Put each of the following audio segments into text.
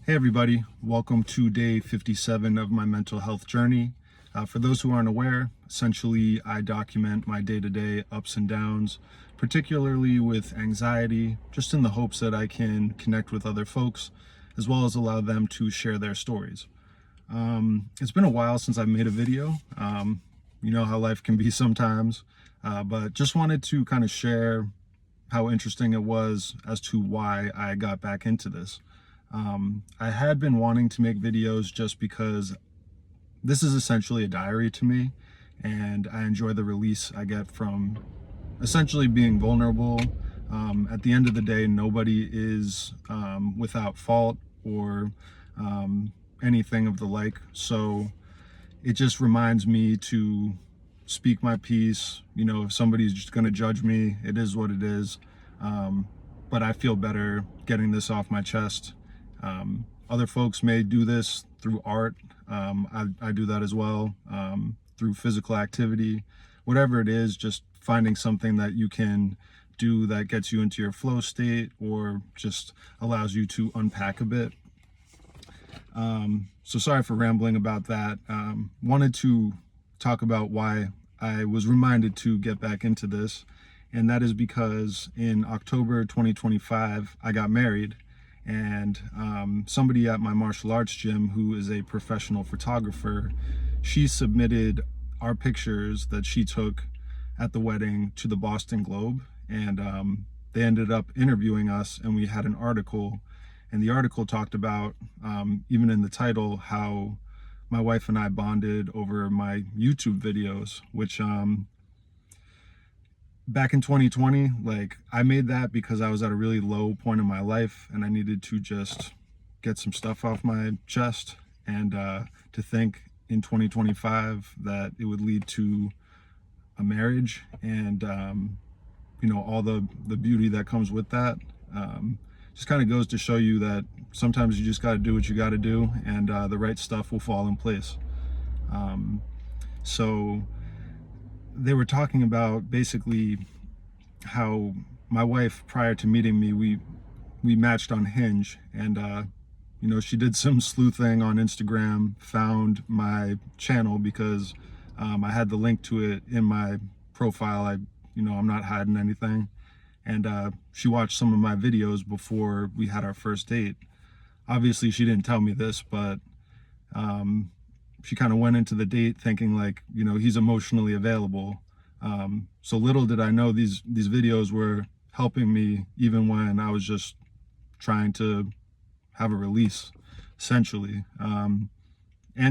Hey everybody, welcome to day 57 of my mental health journey. For those who aren't aware, essentially I document my day-to-day ups and downs, particularly with anxiety, just in the hopes that I can connect with other folks, as well as allow them to share their stories. It's been a while since I've made a video. You know how life can be sometimes, but just wanted to kind of share how interesting it was as to why I got back into this. I had been wanting to make videos just because this is essentially a diary to me, and I enjoy the release I get from essentially being vulnerable. At the end of the day, nobody is without fault or anything of the like. So it just reminds me to speak my piece. You know, if somebody's just going to judge me, it is what it is. But I feel better getting this off my chest. Other folks may do this through art. I do that as well, through physical activity, whatever it is, just finding something that you can do that gets you into your flow state or just allows you to unpack a bit. So sorry for rambling about that. Wanted to talk about why I was reminded to get back into this. And that is because in October 2025, I got married. And somebody at my martial arts gym who is a professional photographer, she submitted our pictures that she took at the wedding to the Boston Globe, and they ended up interviewing us, and we had an article, and the article talked about, even in the title, how my wife and I bonded over my YouTube videos, which back in 2020, like, I made that because I was at a really low point in my life and I needed to just get some stuff off my chest, and to think in 2025 that it would lead to a marriage and you know, all the beauty that comes with that, just kind of goes to show you that sometimes you just got to do what you got to do, and the right stuff will fall in place. So they were talking about basically how my wife, prior to meeting me, we matched on Hinge, and you know, she did some sleuthing on Instagram, found my channel because I had the link to it in my profile. I'm not hiding anything, and she watched some of my videos before we had our first date. Obviously she didn't tell me this, but she kind of went into the date thinking, like, you know, he's emotionally available. So little did I know these videos were helping me even when I was just trying to have a release, essentially. And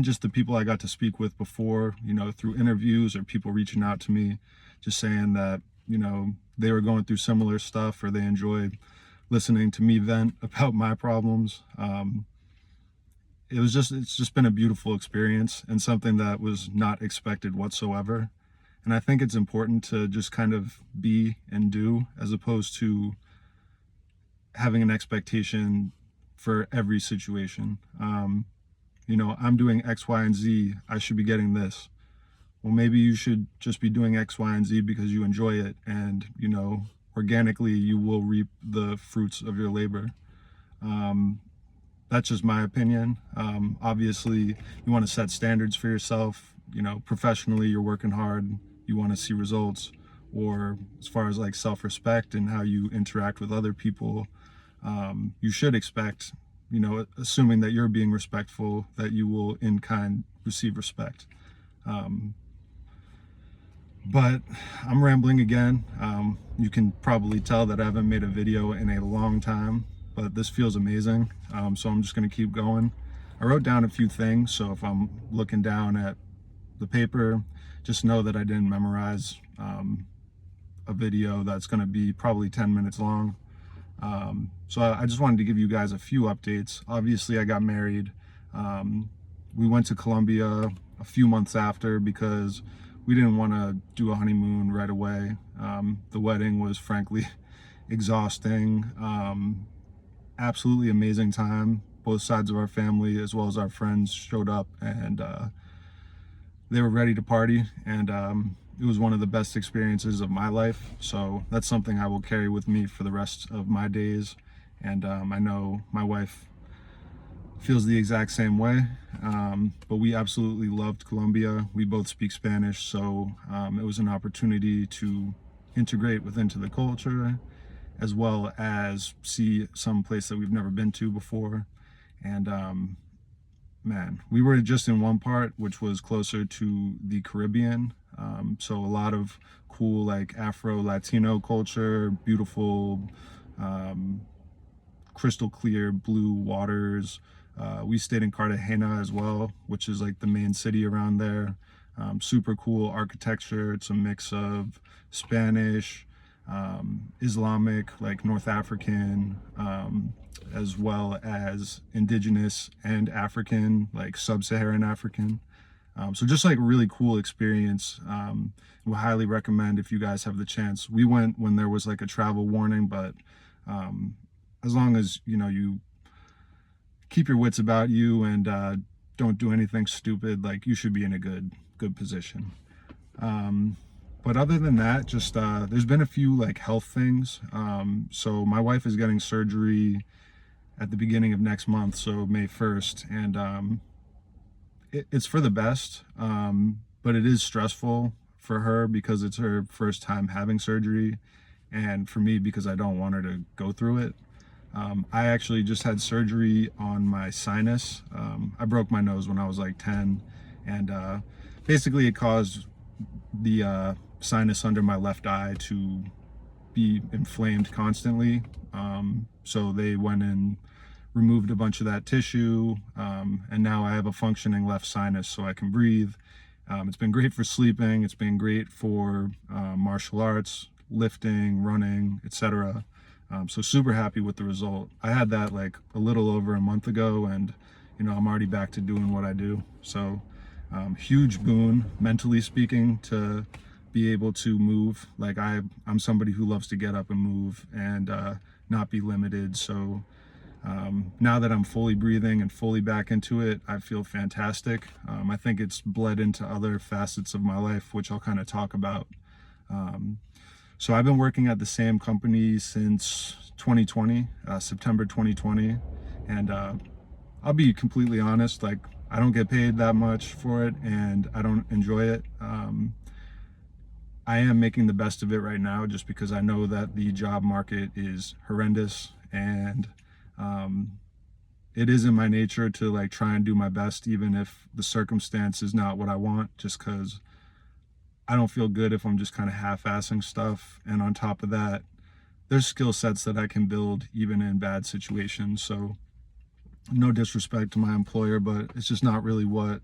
just the people I got to speak with before, you know, through interviews or people reaching out to me, just saying that, you know, they were going through similar stuff or they enjoyed listening to me vent about my problems. It's just been a beautiful experience and something that was not expected whatsoever. And I think it's important to just kind of be and do, as opposed to having an expectation for every situation. You know, I'm doing X, Y, and Z, I should be getting this. Well, maybe you should just be doing X, Y, and Z because you enjoy it, and, you know, organically you will reap the fruits of your labor. That's just my opinion. Obviously, you want to set standards for yourself. You know, professionally, you're working hard. You want to see results. Or as far as like self-respect and how you interact with other people, you should expect, you know, assuming that you're being respectful, that you will in kind receive respect. But I'm rambling again. You can probably tell that I haven't made a video in a long time, but this feels amazing. So I'm just going to keep going. I wrote down a few things, so if I'm looking down at the paper, just know that I didn't memorize a video that's going to be probably 10 minutes long. So I just wanted to give you guys a few updates. Obviously, I got married. We went to Colombia a few months after because we didn't want to do a honeymoon right away. The wedding was frankly exhausting. Absolutely amazing time. Both sides of our family as well as our friends showed up, and they were ready to party, and it was one of the best experiences of my life. So that's something I will carry with me for the rest of my days, and I know my wife feels the exact same way. But we absolutely loved Colombia. We both speak Spanish, so it was an opportunity to integrate into the culture, as well as see some place that we've never been to before. And man, we were just in one part, which was closer to the Caribbean. So a lot of cool, like Afro Latino culture, beautiful, um, crystal clear blue waters. We stayed in Cartagena as well, which is like the main city around there. Super cool architecture. It's a mix of Spanish, Islamic, like North African, as well as indigenous and African, like sub-Saharan African. So just like really cool experience. Would highly recommend if you guys have the chance. We went when there was like a travel warning, but um, as long as you keep your wits about you and don't do anything stupid, like you should be in a good position. Um, but other than that, just there's been a few like health things. So my wife is getting surgery at the beginning of next month, so May 1st, and it's for the best, but it is stressful for her because it's her first time having surgery, and for me because I don't want her to go through it. I actually just had surgery on my sinus. I broke my nose when I was like 10, and basically it caused the sinus under my left eye to be inflamed constantly. So they went and removed a bunch of that tissue, and now I have a functioning left sinus so I can breathe. It's been great for sleeping. It's been great for martial arts, lifting, running, etc. So super happy with the result. I had that like a little over a month ago, and I'm already back to doing what I do. So huge boon, mentally speaking, to be able to move. Like I'm somebody who loves to get up and move and not be limited. So now that I'm fully breathing and fully back into it, I feel fantastic. I think it's bled into other facets of my life, which I'll kind of talk about. So I've been working at the same company since 2020, September 2020. And I'll be completely honest, like I don't get paid that much for it and I don't enjoy it. I am making the best of it right now just because I know that the job market is horrendous, and it is in my nature to like try and do my best even if the circumstance is not what I want, just because I don't feel good if I'm just kind of half-assing stuff. And on top of that, there's skill sets that I can build even in bad situations. So no disrespect to my employer, but it's just not really what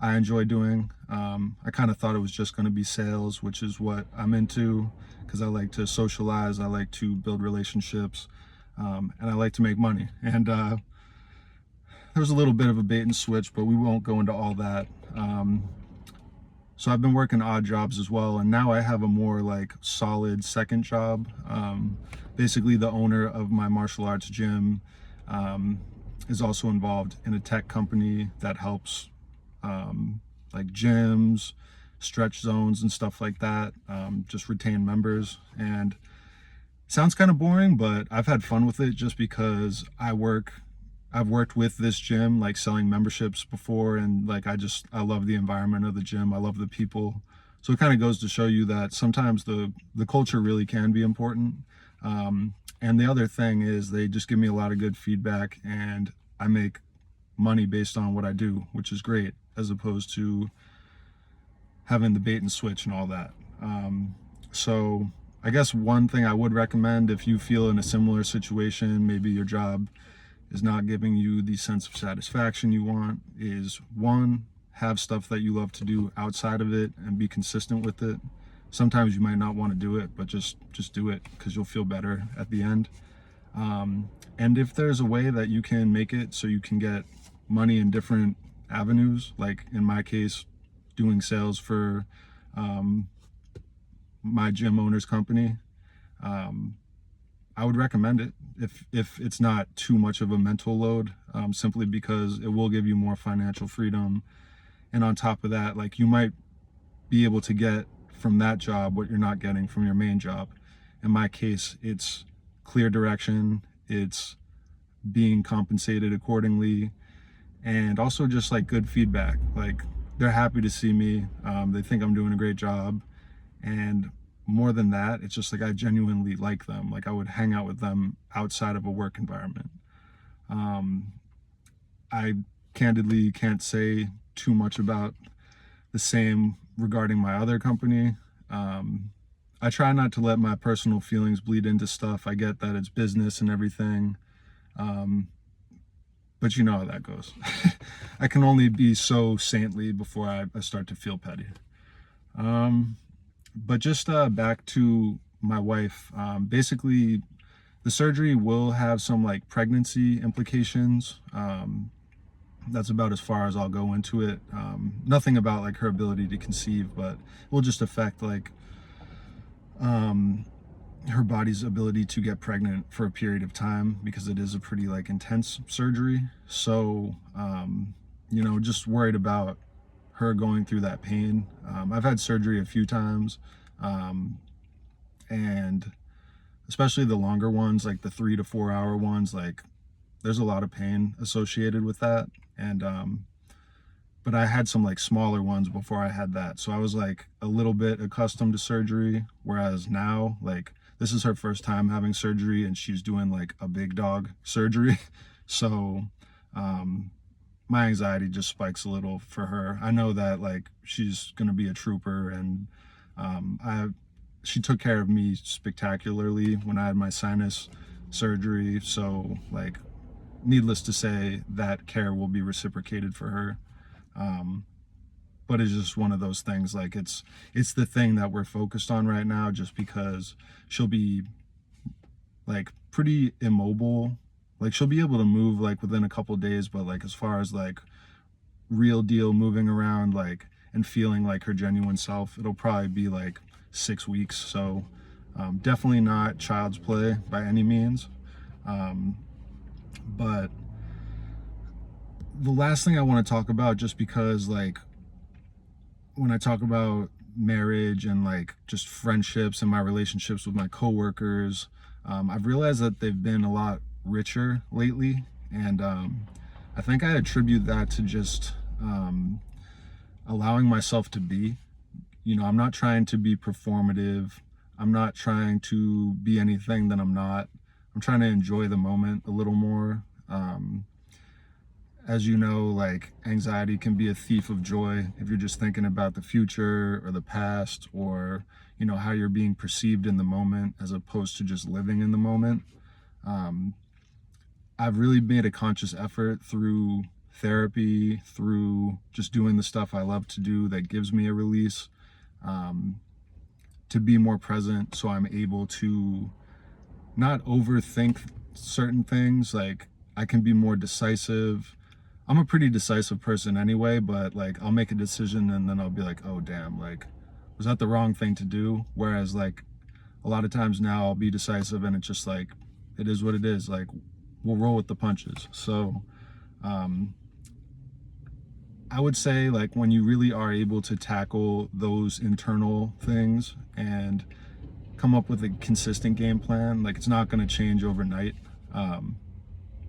I enjoy doing. I kind of thought it was just going to be sales, which is what I'm into because I like to socialize, I like to build relationships, and I like to make money. And there was a little bit of a bait and switch, but we won't go into all that. So I've been working odd jobs as well, and now I have a more like solid second job. Basically, the owner of my martial arts gym is also involved in a tech company that helps like gyms, stretch zones, and stuff like that. Just retain members, and it sounds kind of boring, but I've had fun with it just because I've worked with this gym, like selling memberships before, and like I love the environment of the gym. I love the people. So it kind of goes to show you that sometimes the culture really can be important. And the other thing is they just give me a lot of good feedback, and I make money based on what I do, which is great, as opposed to having the bait and switch and all that. So I guess one thing I would recommend if you feel in a similar situation, maybe your job is not giving you the sense of satisfaction you want, is one, have stuff that you love to do outside of it and be consistent with it. Sometimes you might not want to do it, but just do it because you'll feel better at the end. And if there's a way that you can make it so you can get money in different avenues, like in my case, doing sales for my gym owner's company, I would recommend it if it's not too much of a mental load, simply because it will give you more financial freedom. And on top of that, like you might be able to get from that job what you're not getting from your main job. In my case, it's clear direction, it's being compensated accordingly, and also just like good feedback. Like they're happy to see me. They think I'm doing a great job. And more than that, it's just like I genuinely like them. Like I would hang out with them outside of a work environment. Um, I candidly can't say too much about the same regarding my other company. Um, I try not to let my personal feelings bleed into stuff. I get that it's business and everything. Um, but you know how that goes. I can only be so saintly before I start to feel petty. Um, but just back to my wife. Basically, the surgery will have some like pregnancy implications. That's about as far as I'll go into it. Nothing about like her ability to conceive, but it will just affect like um, her body's ability to get pregnant for a period of time because it is a pretty like intense surgery. So, just worried about her going through that pain. I've had surgery a few times, um, and especially the longer ones, like the 3 to 4 hour ones, like there's a lot of pain associated with that. And but I had some like smaller ones before I had that. So I was like a little bit accustomed to surgery. Whereas now, like, this is her first time having surgery and she's doing like a big dog surgery. So um, my anxiety just spikes a little for her. I know that like she's going to be a trooper, and she took care of me spectacularly when I had my sinus surgery. So like, needless to say, that care will be reciprocated for her. Um, but it's just one of those things. Like it's the thing that we're focused on right now, just because she'll be like pretty immobile. Like she'll be able to move like within a couple days, but like as far as like real deal moving around like and feeling like her genuine self, it'll probably be like 6 weeks. So definitely not child's play by any means. Um, but the last thing I want to talk about, just because like when I talk about marriage and like just friendships and my relationships with my coworkers, I've realized that they've been a lot richer lately. And I think I attribute that to just allowing myself to be. I'm not trying to be performative. I'm not trying to be anything that I'm not. I'm trying to enjoy the moment a little more. As you know, like anxiety can be a thief of joy if you're just thinking about the future or the past, or how you're being perceived in the moment as opposed to just living in the moment. um, I've really made a conscious effort through therapy, through just doing the stuff I love to do that gives me a release, um, to be more present, so I'm able to not overthink certain things. Like I can be more decisive. I'm a pretty decisive person anyway, but like I'll make a decision and then I'll be like, oh damn, like was that the wrong thing to do? Whereas like a lot of times now I'll be decisive and it's just like it is what it is. Like we'll roll with the punches. So um, I would say like when you really are able to tackle those internal things and come up with a consistent game plan, like it's not going to change overnight. Um,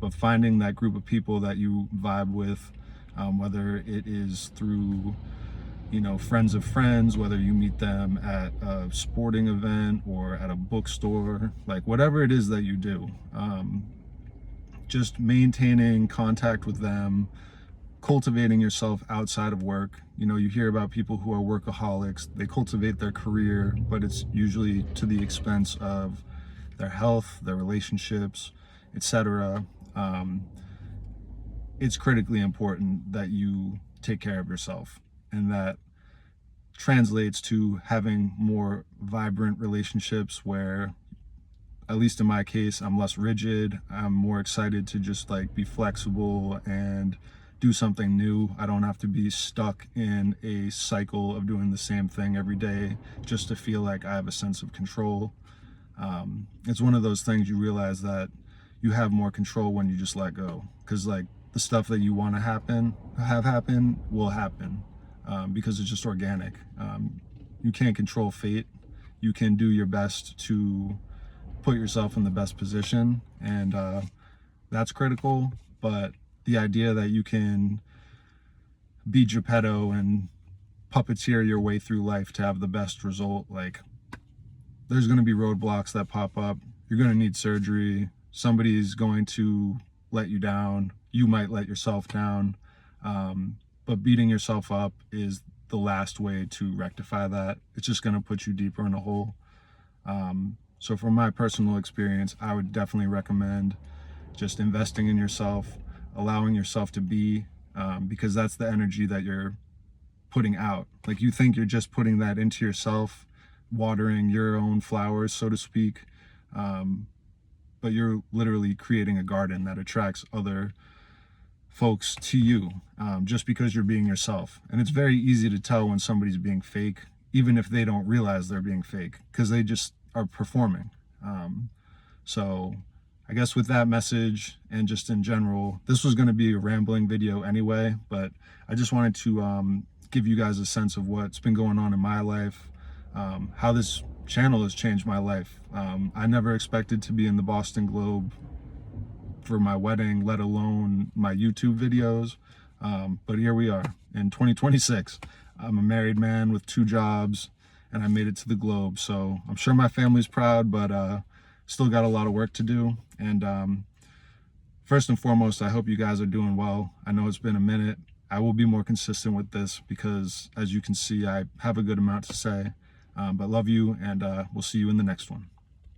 but finding that group of people that you vibe with, whether it is through friends of friends, whether you meet them at a sporting event or at a bookstore, like whatever it is that you do, just maintaining contact with them, cultivating yourself outside of work. You hear about people who are workaholics, they cultivate their career, but it's usually to the expense of their health, their relationships, etc. It's critically important that you take care of yourself, and that translates to having more vibrant relationships where, at least in my case, I'm less rigid. I'm more excited to just like be flexible and do something new. I don't have to be stuck in a cycle of doing the same thing every day just to feel like I have a sense of control. It's one of those things you realize that you have more control when you just let go, because like the stuff that you want to have happen will happen, because it's just organic. You can't control fate. You can do your best to put yourself in the best position, and that's critical. But the idea that you can be Geppetto and puppeteer your way through life to have the best result, like, there's going to be roadblocks that pop up. You're going to need surgery. Somebody's going to let you down. You might let yourself down. But beating yourself up is the last way to rectify that. It's just going to put you deeper in a hole. So from my personal experience, I would definitely recommend just investing in yourself, allowing yourself to be, because that's the energy that you're putting out. Like, you think you're just putting that into yourself, watering your own flowers, so to speak. But you're literally creating a garden that attracts other folks to you, just because you're being yourself. And it's very easy to tell when somebody's being fake, even if they don't realize they're being fake, because they just are performing. So I guess with that message, and just in general, this was going to be a rambling video anyway, but I just wanted to give you guys a sense of what's been going on in my life, how this channel has changed my life. I never expected to be in the Boston Globe for my wedding, let alone my YouTube videos. But here we are in 2026. I'm a married man with 2 jobs, and I made it to the Globe. So I'm sure my family's proud, but still got a lot of work to do. And first and foremost, I hope you guys are doing well. I know it's been a minute. I will be more consistent with this because, as you can see, I have a good amount to say. But love you, and we'll see you in the next one.